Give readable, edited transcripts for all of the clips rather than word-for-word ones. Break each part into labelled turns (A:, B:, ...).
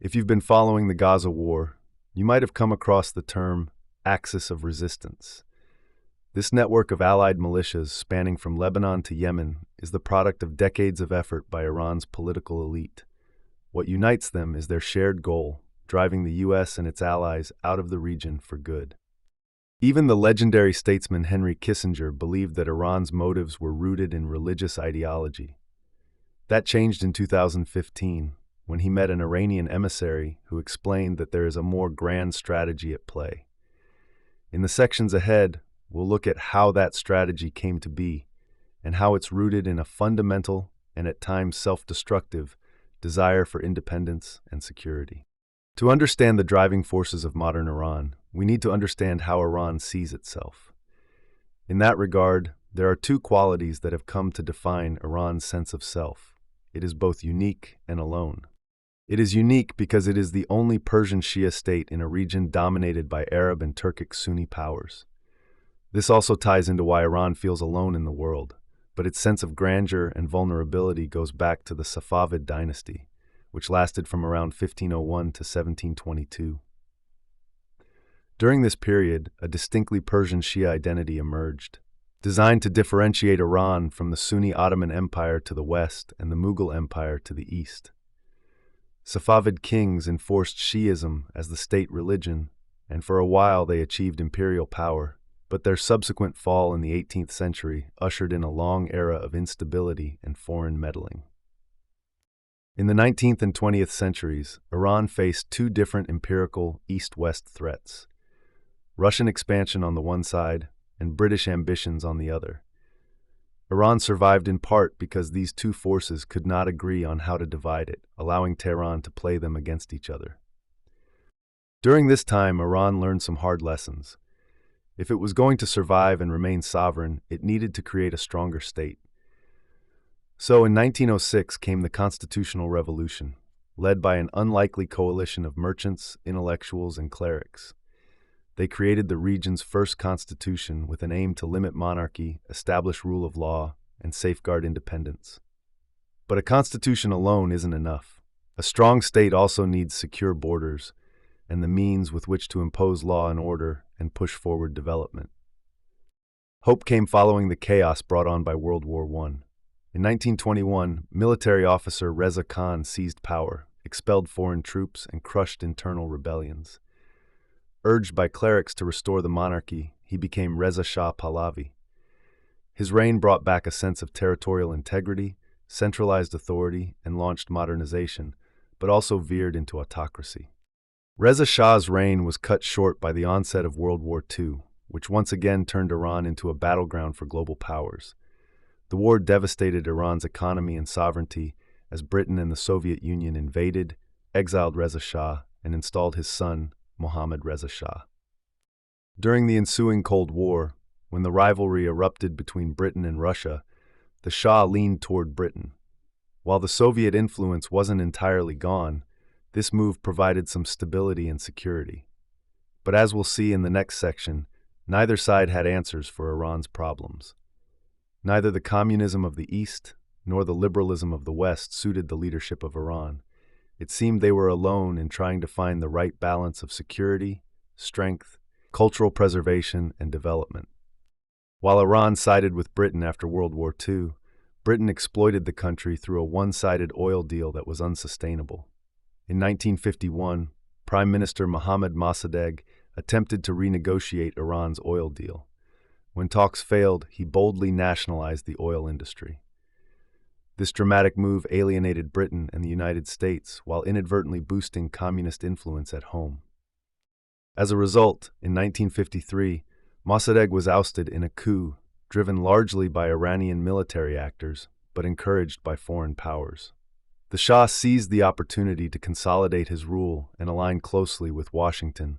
A: If you've been following the Gaza war, you might have come across the term Axis of Resistance. This network of allied militias spanning from Lebanon to Yemen is the product of decades of effort by Iran's political elite. What unites them is their shared goal, driving the U.S. and its allies out of the region for good. Even the legendary statesman Henry Kissinger believed that Iran's motives were rooted in religious ideology. That changed in 2015, when he met an Iranian emissary who explained that there is a more grand strategy at play. In the sections ahead, we'll look at how that strategy came to be and how it's rooted in a fundamental and at times self-destructive desire for independence and security. To understand the driving forces of modern Iran, we need to understand how Iran sees itself. In that regard, there are two qualities that have come to define Iran's sense of self. It is both unique and alone. It is unique because it is the only Persian Shia state in a region dominated by Arab and Turkic Sunni powers. This also ties into why Iran feels alone in the world, but its sense of grandeur and vulnerability goes back to the Safavid dynasty, which lasted from around 1501 to 1722. During this period, a distinctly Persian Shia identity emerged, designed to differentiate Iran from the Sunni Ottoman Empire to the west and the Mughal Empire to the east. Safavid kings enforced Shi'ism as the state religion, and for a while they achieved imperial power, but their subsequent fall in the 18th century ushered in a long era of instability and foreign meddling. In the 19th and 20th centuries, Iran faced two different empirical east-west threats: Russian expansion on the one side and British ambitions on the other. Iran survived in part because these two forces could not agree on how to divide it, allowing Tehran to play them against each other. During this time, Iran learned some hard lessons. If it was going to survive and remain sovereign, it needed to create a stronger state. So in 1906 came the Constitutional Revolution, led by an unlikely coalition of merchants, intellectuals, and clerics. They created the region's first constitution with an aim to limit monarchy, establish rule of law, and safeguard independence. But a constitution alone isn't enough. A strong state also needs secure borders and the means with which to impose law and order and push forward development. Hope came following the chaos brought on by World War I. In 1921, military officer Reza Khan seized power, expelled foreign troops, and crushed internal rebellions. Urged by clerics to restore the monarchy, he became Reza Shah Pahlavi. His reign brought back a sense of territorial integrity, centralized authority, and launched modernization, but also veered into autocracy. Reza Shah's reign was cut short by the onset of World War II, which once again turned Iran into a battleground for global powers. The war devastated Iran's economy and sovereignty as Britain and the Soviet Union invaded, exiled Reza Shah, and installed his son, Mohammad Reza Shah. During the ensuing Cold War, when the rivalry erupted between Britain and Russia, the Shah leaned toward Britain. While the Soviet influence wasn't entirely gone, this move provided some stability and security. But as we'll see in the next section, neither side had answers for Iran's problems. Neither the communism of the East nor the liberalism of the West suited the leadership of Iran. It seemed they were alone in trying to find the right balance of security, strength, cultural preservation, and development. While Iran sided with Britain after World War II, Britain exploited the country through a one-sided oil deal that was unsustainable. In 1951, Prime Minister Mohammad Mossadegh attempted to renegotiate Iran's oil deal. When talks failed, he boldly nationalized the oil industry. This dramatic move alienated Britain and the United States while inadvertently boosting communist influence at home. As a result, in 1953, Mossadegh was ousted in a coup driven largely by Iranian military actors, but encouraged by foreign powers. The Shah seized the opportunity to consolidate his rule and align closely with Washington,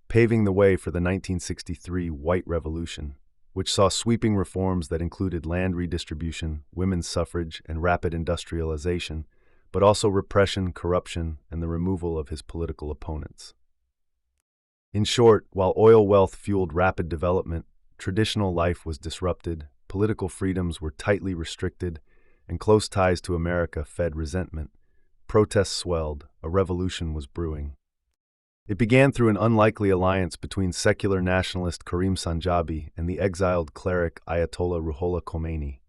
A: paving the way for the 1963 White Revolution, which saw sweeping reforms that included land redistribution, women's suffrage, and rapid industrialization, but also repression, corruption, and the removal of his political opponents. In short, while oil wealth fueled rapid development, traditional life was disrupted, political freedoms were tightly restricted, and close ties to America fed resentment. Protests swelled, a revolution was brewing. It began through an unlikely alliance between secular nationalist Karim Sanjabi and the exiled cleric Ayatollah Ruhollah Khomeini.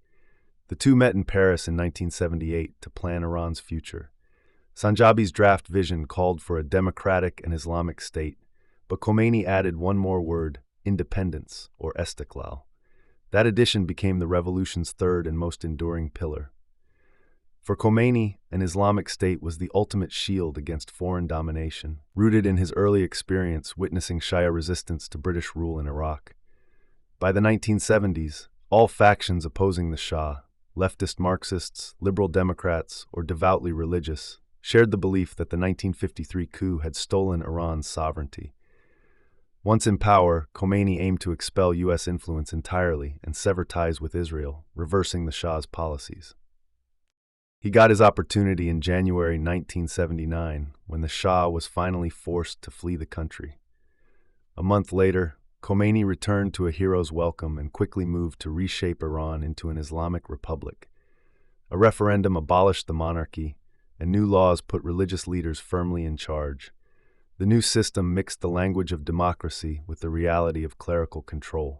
A: The two met in Paris in 1978 to plan Iran's future. Sanjabi's draft vision called for a democratic and Islamic state, but Khomeini added one more word: independence, or istiqlal. That addition became the revolution's third and most enduring pillar. For Khomeini, an Islamic state was the ultimate shield against foreign domination, rooted in his early experience witnessing Shia resistance to British rule in Iraq. By the 1970s, all factions opposing the Shah, leftist Marxists, liberal Democrats, or devoutly religious, shared the belief that the 1953 coup had stolen Iran's sovereignty. Once in power, Khomeini aimed to expel U.S. influence entirely and sever ties with Israel, reversing the Shah's policies. He got his opportunity in January 1979, when the Shah was finally forced to flee the country. A month later, Khomeini returned to a hero's welcome and quickly moved to reshape Iran into an Islamic republic. A referendum abolished the monarchy, and new laws put religious leaders firmly in charge. The new system mixed the language of democracy with the reality of clerical control.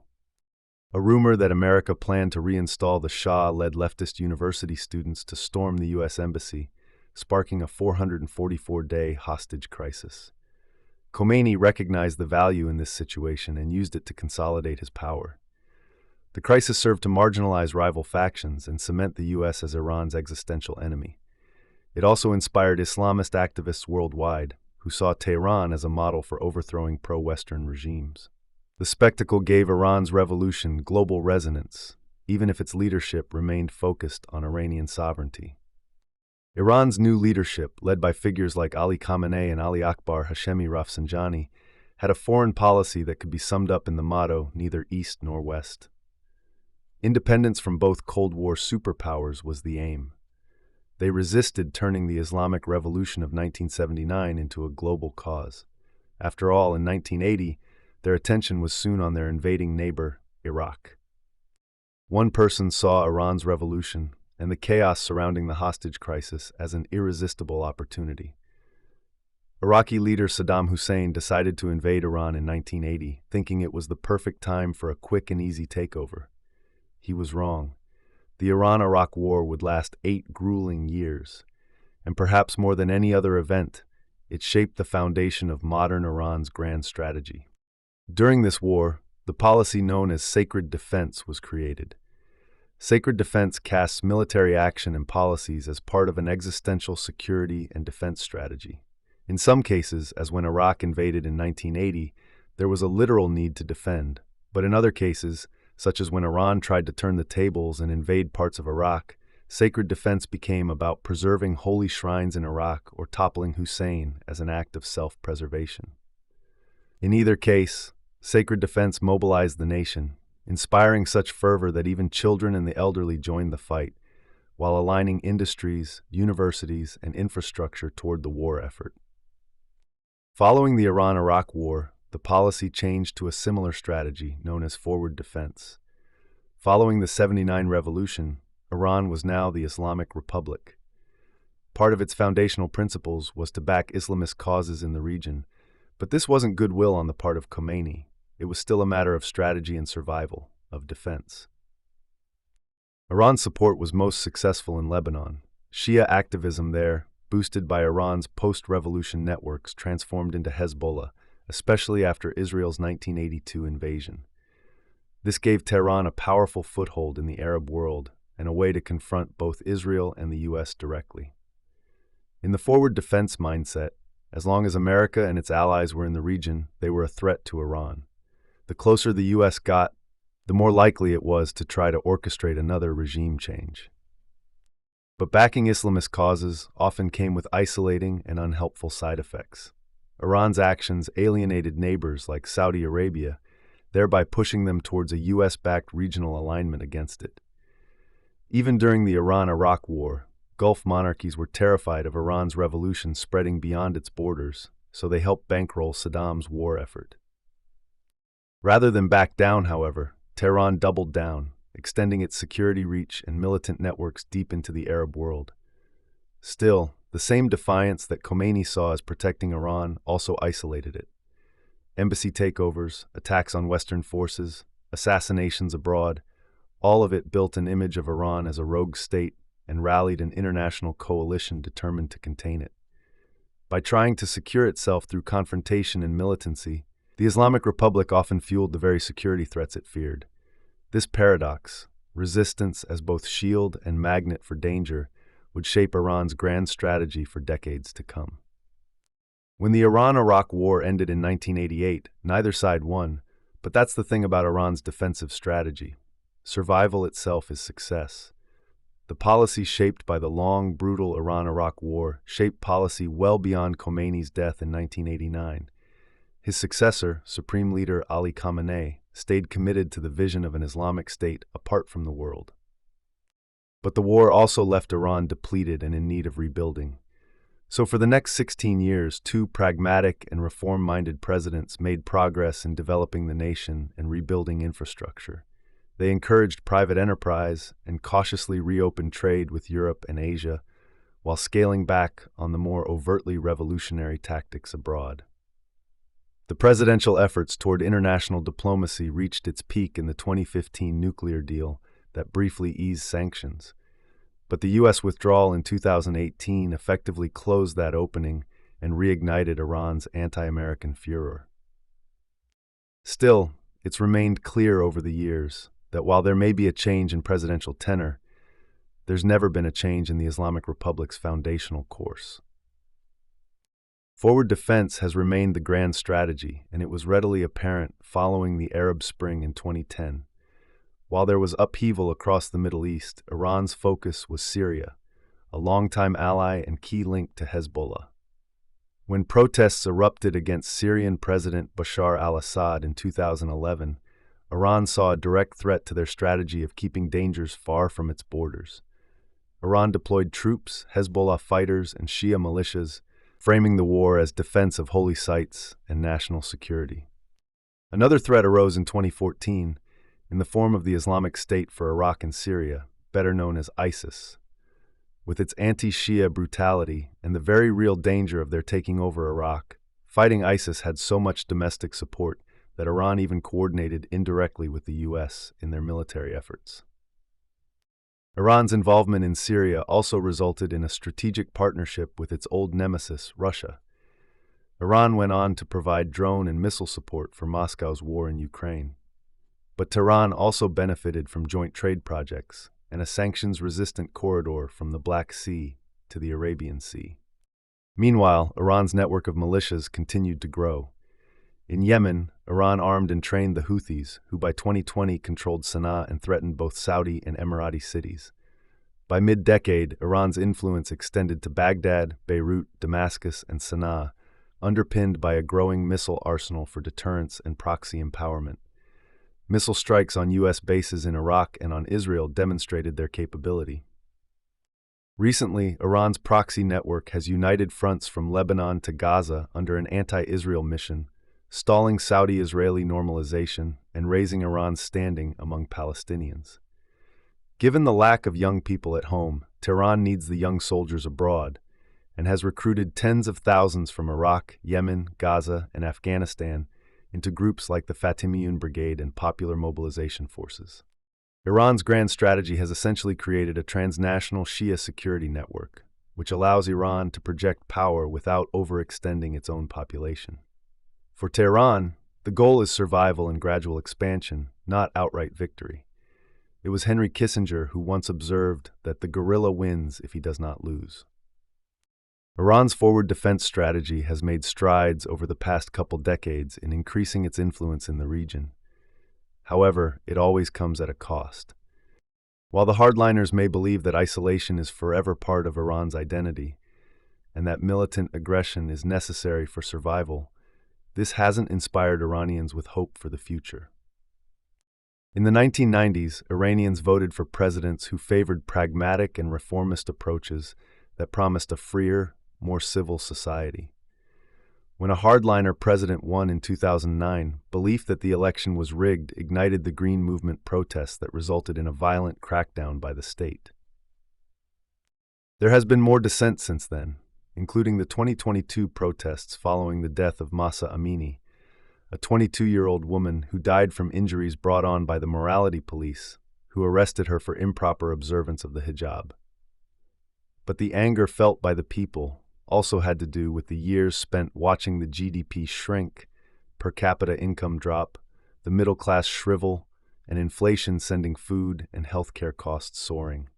A: A rumor that America planned to reinstall the Shah led leftist university students to storm the U.S. Embassy, sparking a 444-day hostage crisis. Khomeini recognized the value in this situation and used it to consolidate his power. The crisis served to marginalize rival factions and cement the U.S. as Iran's existential enemy. It also inspired Islamist activists worldwide, who saw Tehran as a model for overthrowing pro-Western regimes. The spectacle gave Iran's revolution global resonance, even if its leadership remained focused on Iranian sovereignty. Iran's new leadership, led by figures like Ali Khamenei and Ali Akbar Hashemi Rafsanjani, had a foreign policy that could be summed up in the motto, neither East nor West. Independence from both Cold War superpowers was the aim. They resisted turning the Islamic Revolution of 1979 into a global cause. After all, in 1980, their attention was soon on their invading neighbor, Iraq. One person saw Iran's revolution and the chaos surrounding the hostage crisis as an irresistible opportunity. Iraqi leader Saddam Hussein decided to invade Iran in 1980, thinking it was the perfect time for a quick and easy takeover. He was wrong. The Iran-Iraq War would last 8 grueling years, and perhaps more than any other event, it shaped the foundation of modern Iran's grand strategy. During this war, the policy known as sacred defense was created. Sacred defense casts military action and policies as part of an existential security and defense strategy. In some cases, as when Iraq invaded in 1980, there was a literal need to defend, but in other cases, such as when Iran tried to turn the tables and invade parts of Iraq, sacred defense became about preserving holy shrines in Iraq or toppling Hussein as an act of self-preservation. In either case, sacred defense mobilized the nation, inspiring such fervor that even children and the elderly joined the fight, while aligning industries, universities, and infrastructure toward the war effort. Following the Iran-Iraq War, the policy changed to a similar strategy known as forward defense. Following the '79 revolution, Iran was now the Islamic Republic. Part of its foundational principles was to back Islamist causes in the region, but this wasn't goodwill on the part of Khomeini. It was still a matter of strategy and survival, of defense. Iran's support was most successful in Lebanon. Shia activism there, boosted by Iran's post-revolution networks, transformed into Hezbollah, especially after Israel's 1982 invasion. This gave Tehran a powerful foothold in the Arab world and a way to confront both Israel and the U.S. directly. In the forward defense mindset, as long as America and its allies were in the region, they were a threat to Iran. The closer the U.S. got, the more likely it was to try to orchestrate another regime change. But backing Islamist causes often came with isolating and unhelpful side effects. Iran's actions alienated neighbors like Saudi Arabia, thereby pushing them towards a U.S.-backed regional alignment against it. Even during the Iran-Iraq War, Gulf monarchies were terrified of Iran's revolution spreading beyond its borders, so they helped bankroll Saddam's war effort. Rather than back down, however, Tehran doubled down, extending its security reach and militant networks deep into the Arab world. Still, the same defiance that Khomeini saw as protecting Iran also isolated it. Embassy takeovers, attacks on Western forces, assassinations abroad, all of it built an image of Iran as a rogue state and rallied an international coalition determined to contain it. By trying to secure itself through confrontation and militancy, the Islamic Republic often fueled the very security threats it feared. This paradox, resistance as both shield and magnet for danger, would shape Iran's grand strategy for decades to come. When the Iran-Iraq War ended in 1988, neither side won, but that's the thing about Iran's defensive strategy. Survival itself is success. The policy shaped by the long, brutal Iran-Iraq War shaped policy well beyond Khomeini's death in 1989. His successor, Supreme Leader Ali Khamenei, stayed committed to the vision of an Islamic state apart from the world. But the war also left Iran depleted and in need of rebuilding. So for the next 16 years, two pragmatic and reform-minded presidents made progress in developing the nation and rebuilding infrastructure. They encouraged private enterprise and cautiously reopened trade with Europe and Asia, while scaling back on the more overtly revolutionary tactics abroad. The presidential efforts toward international diplomacy reached its peak in the 2015 nuclear deal that briefly eased sanctions. But the U.S. withdrawal in 2018 effectively closed that opening and reignited Iran's anti-American furor. Still, it's remained clear over the years that while there may be a change in presidential tenor, there's never been a change in the Islamic Republic's foundational course. Forward defense has remained the grand strategy, and it was readily apparent following the Arab Spring in 2010. While there was upheaval across the Middle East, Iran's focus was Syria, a longtime ally and key link to Hezbollah. When protests erupted against Syrian President Bashar al-Assad in 2011, Iran saw a direct threat to their strategy of keeping dangers far from its borders. Iran deployed troops, Hezbollah fighters, and Shia militias, framing the war as defense of holy sites and national security. Another threat arose in 2014 in the form of the Islamic State for Iraq and Syria, better known as ISIS. With its anti-Shia brutality and the very real danger of their taking over Iraq, fighting ISIS had so much domestic support that Iran even coordinated indirectly with the U.S. in their military efforts. Iran's involvement in Syria also resulted in a strategic partnership with its old nemesis, Russia. Iran went on to provide drone and missile support for Moscow's war in Ukraine. But Tehran also benefited from joint trade projects and a sanctions-resistant corridor from the Black Sea to the Arabian Sea. Meanwhile, Iran's network of militias continued to grow. In Yemen, Iran armed and trained the Houthis, who by 2020 controlled Sana'a and threatened both Saudi and Emirati cities. By mid-decade, Iran's influence extended to Baghdad, Beirut, Damascus, and Sana'a, underpinned by a growing missile arsenal for deterrence and proxy empowerment. Missile strikes on U.S. bases in Iraq and on Israel demonstrated their capability. Recently, Iran's proxy network has united fronts from Lebanon to Gaza under an anti-Israel mission, stalling Saudi-Israeli normalization and raising Iran's standing among Palestinians. Given the lack of young people at home, Tehran needs the young soldiers abroad and has recruited tens of thousands from Iraq, Yemen, Gaza, and Afghanistan into groups like the Fatimiyun Brigade and Popular Mobilization Forces. Iran's grand strategy has essentially created a transnational Shia security network, which allows Iran to project power without overextending its own population. For Tehran, the goal is survival and gradual expansion, not outright victory. It was Henry Kissinger who once observed that the guerrilla wins if he does not lose. Iran's forward defense strategy has made strides over the past couple decades in increasing its influence in the region. However, it always comes at a cost. While the hardliners may believe that isolation is forever part of Iran's identity and that militant aggression is necessary for survival, this hasn't inspired Iranians with hope for the future. In the 1990s, Iranians voted for presidents who favored pragmatic and reformist approaches that promised a freer, more civil society. When a hardliner president won in 2009, belief that the election was rigged ignited the Green Movement protests that resulted in a violent crackdown by the state. There has been more dissent since then, including the 2022 protests following the death of Mahsa Amini, a 22-year-old woman who died from injuries brought on by the morality police, who arrested her for improper observance of the hijab. But the anger felt by the people also had to do with the years spent watching the GDP shrink, per capita income drop, the middle class shrivel, and inflation sending food and healthcare costs soaring.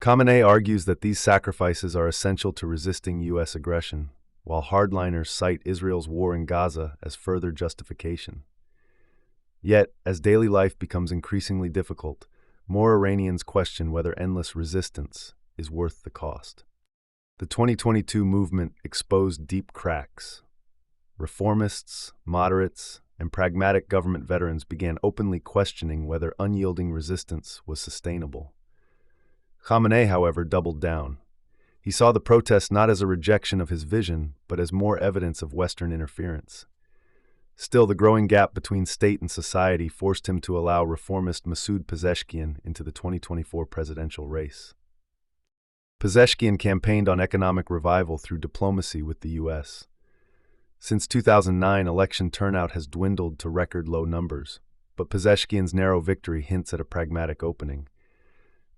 A: Khamenei argues that these sacrifices are essential to resisting U.S. aggression, while hardliners cite Israel's war in Gaza as further justification. Yet, as daily life becomes increasingly difficult, more Iranians question whether endless resistance is worth the cost. The 2022 movement exposed deep cracks. Reformists, moderates, and pragmatic government veterans began openly questioning whether unyielding resistance was sustainable. Khamenei, however, doubled down. He saw the protests not as a rejection of his vision, but as more evidence of Western interference. Still, the growing gap between state and society forced him to allow reformist Masoud Pezeshkian into the 2024 presidential race. Pezeshkian campaigned on economic revival through diplomacy with the U.S. Since 2009, election turnout has dwindled to record-low numbers, but Pezeshkian's narrow victory hints at a pragmatic opening.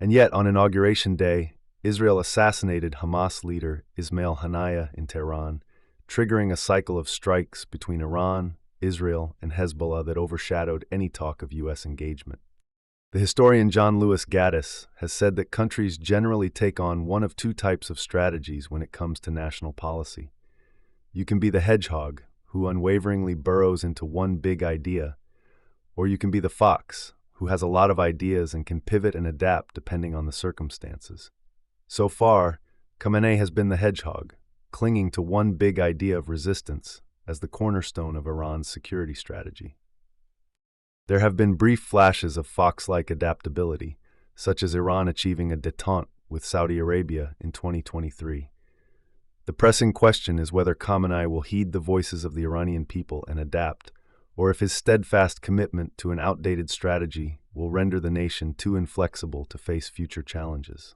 A: And yet, on Inauguration Day, Israel assassinated Hamas leader Ismail Haniyeh in Tehran, triggering a cycle of strikes between Iran, Israel, and Hezbollah that overshadowed any talk of U.S. engagement. The historian John Lewis Gaddis has said that countries generally take on one of two types of strategies when it comes to national policy. You can be the hedgehog, who unwaveringly burrows into one big idea, or you can be the fox, who has a lot of ideas and can pivot and adapt depending on the circumstances. So far, Khamenei has been the hedgehog, clinging to one big idea of resistance as the cornerstone of Iran's security strategy. There have been brief flashes of fox-like adaptability, such as Iran achieving a détente with Saudi Arabia in 2023. The pressing question is whether Khamenei will heed the voices of the Iranian people and adapt, or if his steadfast commitment to an outdated strategy will render the nation too inflexible to face future challenges.